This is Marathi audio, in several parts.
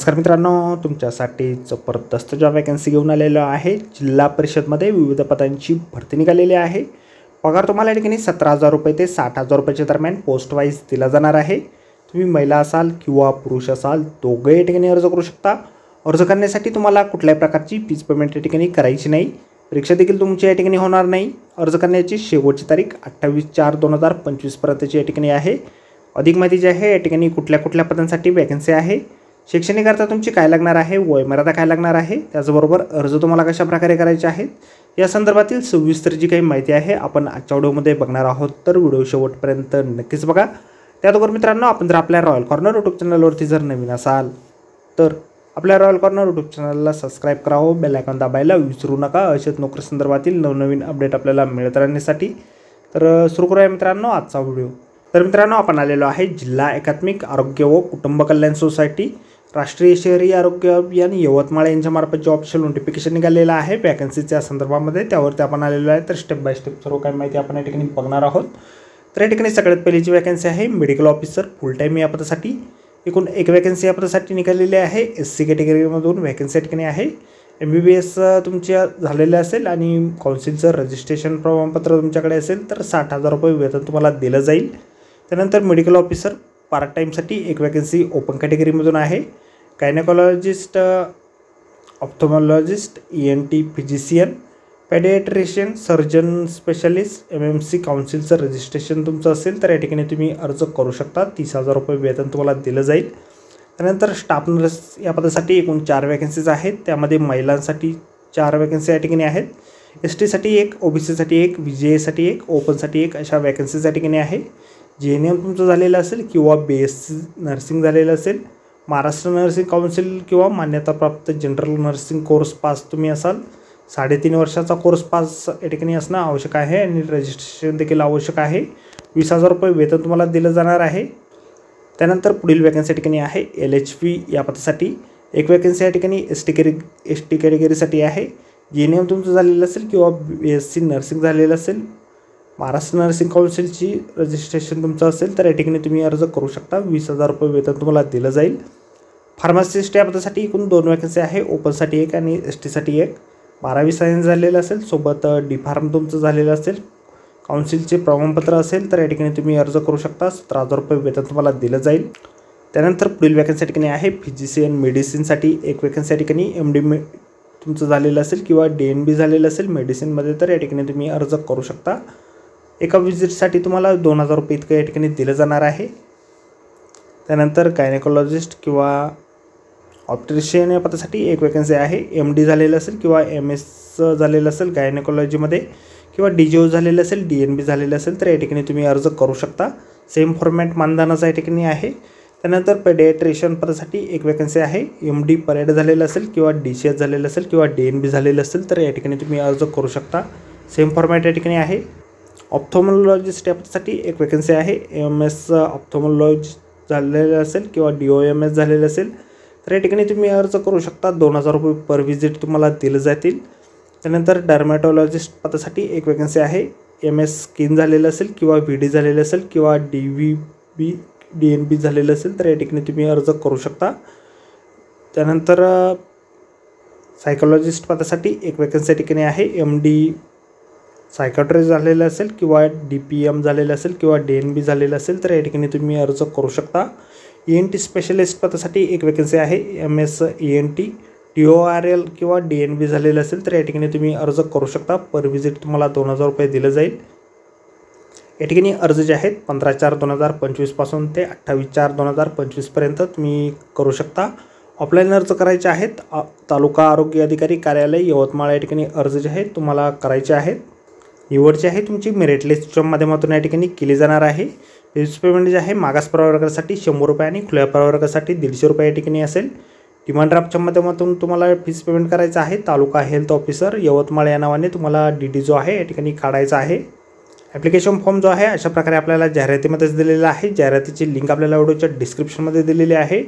नमस्कार मित्रांनो, तुमच्यासाठी जबरदस्त जॉब वॅकन्सी घेऊन आलेलो आहे। जिल्हा परिषदमध्ये विविध पदांची भरती निघालेली आहे। पगार तुम्हाला या ठिकाणी 17,000 रुपये ते 60,000 रुपयाच्या दरम्यान पोस्ट वाईज दिला जाणार आहे। तुम्ही महिला असाल किंवा पुरुष असाल दोघे या ठिकाणी अर्ज करू शकता। अर्ज करण्यासाठी तुम्हाला कुठल्याही प्रकारची फीस पेमेंट या ठिकाणी करायची नाही। परीक्षा देखील तुमची या ठिकाणी होणार नाही। अर्ज करण्याची शेवटची तारीख 28/4/2025 पर्यंतची या ठिकाणी आहे। अधिक माहिती जी आहे या ठिकाणी कुठल्या पदांसाठी वॅकन्सी आहे, शैक्षणिक अर्थ तुमची काय लागणार आहे, वयमर्यादा काय लागणार आहे, त्याचबरोबर अर्ज तुम्हाला कशा प्रकारे करायचे आहेत या संदर्भातील सविस्तर जी काही माहिती आहे आपण आजच्या व्हिडिओमध्ये बघणार आहोत। तर व्हिडिओ शेवटपर्यंत नक्कीच बघा। त्याचबरोबर मित्रांनो, आपण जर आपल्या रॉयल कॉर्नर यूट्यूब चॅनलवरती जर नवीन असाल तर आपल्या रॉयल कॉर्नर यूट्यूब चॅनलला सबस्क्राईब करावं, बेल आयकॉन दाबायला विसरू नका अशाच नोकरी संदर्भातील नवनवीन अपडेट आपल्याला मिळत राहण्यासाठी। तर सुरू करूया मित्रांनो आजचा व्हिडिओ। तर मित्रांनो, आपण आलेलो आहे जिल्हा एकात्मिक आरोग्य व कुटुंब कल्याण सोसायटी राष्ट्रीय शहरी आरोग्य अभियान यवतमाळ यांच्यामार्फत जॉबचं नोटिफिकेशन निघालेलं आहे वॅकन्सीच्या संदर्भामध्ये, त्यावरती आपण आलेलो आहे। तर स्टेप बाय स्टेप सर्व काही माहिती आपण या ठिकाणी बघणार आहोत। तर या ठिकाणी सगळ्यात पहिलीची वॅकन्सी आहे मेडिकल ऑफिसर फुल टाईम या पदासाठी। एकूण एक वॅकन्सी या पदासाठी निघालेली आहे। SC कॅटेगरीमधून वॅकन्सी या ठिकाणी आहे। MBBS तुमच्या झालेले असेल आणि काउन्सिलचं रजिस्ट्रेशन प्रमाणपत्र तुमच्याकडे असेल तर 60,000 रुपये वेतन तुम्हाला दिलं जाईल। त्यानंतर मेडिकल ऑफिसर पार्ट टाईमसाठी एक वॅकन्सी ओपन कॅटेगरीमधून आहे। Gynaecologist, ophthalmologist, ENT physician, paediatrician, surgeon specialist, MMC काउन्सिलचं रजिस्ट्रेशन तुमचं असेल तर या ठिकाणी तुम्ही अर्ज करू शकता। 30,000 रुपये वेतन तुम्हाला दिलं जाईल। त्यानंतर स्टाफ नर्स या पदासाठी एकूण 4 वॅकन्सीज आहेत। त्यामध्ये महिलांसाठी 4 वॅकन्सी या ठिकाणी आहेत। ST साठी 1, OBC साठी 1, VJA साठी 1, ओपनसाठी 1 अशा वॅकन्सीज या ठिकाणी आहे। GNM तुमचं झालेलं असेल किंवा BSc नर्सिंग झालेलं असेल, महाराष्ट्र नर्सिंग काउन्सिल किंवा मान्यताप्राप्त जनरल नर्सिंग कोर्स पास तुम्ही असाल, 3.5 वर्षाचा कोर्स पास या ठिकाणी असणं आवश्यक आहे आणि रजिस्ट्रेशन देखील आवश्यक आहे। 20,000 रुपये वेतन तुम्हाला दिलं जाणार आहे। त्यानंतर पुढील वॅकन्सी या ठिकाणी आहे LHV या पदासाठी एक वॅकन्सी या ठिकाणी ST कॅटेगरीसाठी आहे। GNM तुमचं झालेलं असेल किंवा BSc नर्सिंग झालेलं असेल, महाराष्ट्र नर्सिंग काउन्सिलची रजिस्ट्रेशन तुमचं असेल तर या ठिकाणी तुम्ही अर्ज करू शकता। 20,000 रुपये वेतन तुम्हाला दिलं जाईल। फार्मासिस्ट या पदासाठी एकूण 2 वॅकन्सी आहे। ओपनसाठी 1 आणि ST साठी 1। 12वी सायन्स झालेलं असेल, सोबत D.Pharm तुमचं झालेलं असेल, काउन्सिलचे प्रमाणपत्र असेल तर या ठिकाणी तुम्ही अर्ज करू शकता। 17,000 रुपये वेतन तुम्हाला दिलं जाईल। त्यानंतर पुढील वॅकन्सी या ठिकाणी आहे फिजिशियन मेडिसिनसाठी एक वॅकन्सी या ठिकाणी MD तुमचं झालेलं असेल किंवा DNB झालेलं असेल मेडिसिनमध्ये तर या ठिकाणी तुम्ही अर्ज करू शकता। एका विजिटसाठी तुम्हाला 2,000 रुपये इतकं या ठिकाणी दिलं जाणार आहे। त्यानंतर गायनेकोलॉजिस्ट किंवा ऑप्ट्रिशियन या पदासाठी एक वॅकन्सी आहे। MD झालेलं असेल किंवा MS झालेलं असेल गायनेकोलॉजीमध्ये किंवा DGO झालेलं असेल, DNB झालेलं असेल तर या ठिकाणी तुम्ही अर्ज करू शकता। सेम फॉर्मॅट मानधनाचा या ठिकाणी आहे। त्यानंतर पेडियाट्रिशियन पदासाठी एक वॅकन्सी आहे। MD परेड झालेलं असेल किंवा DCS झालेलं असेल किंवा DNB झालेलं असेल तर या ठिकाणी तुम्ही अर्ज करू शकता। सेम फॉर्मॅट या ठिकाणी आहे। ऑप्थोमॉलॉजिस्ट या पदासाठी एक वॅकन्सी आहे। MS ऑप्थोमॉलॉजिस्ट झालेलं असेल किंवा DOMS झालेलं असेल तर या ठिकाणी तुम्ही अर्ज करू शकता। 2,000 रुपये पर विजिट तुम्हाला दिले जातील। त्यानंतर डर्मॅटॉलॉजिस्ट पदासाठी एक वॅकन्सी आहे। MS स्किन झालेलं असेल किंवा VD झालेलं असेल किंवा DNB झालेलं असेल तर या ठिकाणी तुम्ही अर्ज करू शकता। त्यानंतर सायकोलॉजिस्ट पदासाठी एक वॅकन्सी या ठिकाणी आहे। MD सायकाट्रिस्ट झालेलं असेल किंवा DPM झालेलं असेल किंवा DNB झालेलं असेल तर या ठिकाणी तुम्ही अर्ज करू शकता। ENT स्पेशलिस्ट पदासाठी एक वॅकन्सी आहे। MS ENT DORL किंवा DNB झालेलं असेल तर या ठिकाणी तुम्ही अर्ज करू शकता। पर विजिट तुम्हाला 2,000 रुपये दिलं जाईल। या ठिकाणी अर्ज जे आहेत 15/4/2025 पासून ते 28/4/2025 पर्यंत तुम्ही करू शकता। ऑफलाईन अर्ज करायचे आहेत। तालुका आरोग्य अधिकारी कार्यालय यवतमाळ या ठिकाणी अर्ज जे आहेत तुम्हाला करायचे आहेत। निवड जी आहे तुमची मेरिट लिस्टच्या माध्यमातून या ठिकाणी केली जाणार आहे। फीस पेमेंट जे आहे मागास प्रवर्गासाठी 100 रुपये आणि खुल्या प्रवर्गासाठी 150 रुपये या ठिकाणी असेल। डिमांड ड्राफ्टच्या माध्यमातून तुम्हाला फीस पेमेंट करायचं आहे। तालुका हेल्थ ऑफिसर यवतमाळ या नावाने तुम्हाला DD जो आहे या ठिकाणी काढायचा आहे। ॲप्लिकेशन फॉर्म जो आहे अशा प्रकारे आपल्याला जाहिरातीमध्येच दिलेला आहे। जाहिरातीची लिंक आपल्याला व्हिडिओच्या डिस्क्रिप्शनमध्ये दिलेली आहे।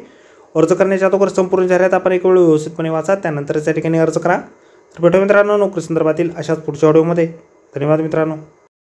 अर्ज करण्याच्या अगोदर संपूर्ण जाहिरात आपण एक वेळ व्यवस्थितपणे वाचा, त्यानंतरच या ठिकाणी अर्ज करा। तर भेटू मित्रांनो नोकरी संदर्भातील अशाच पुढच्या व्हिडिओमध्ये। धन्यवाद मित्रांनो।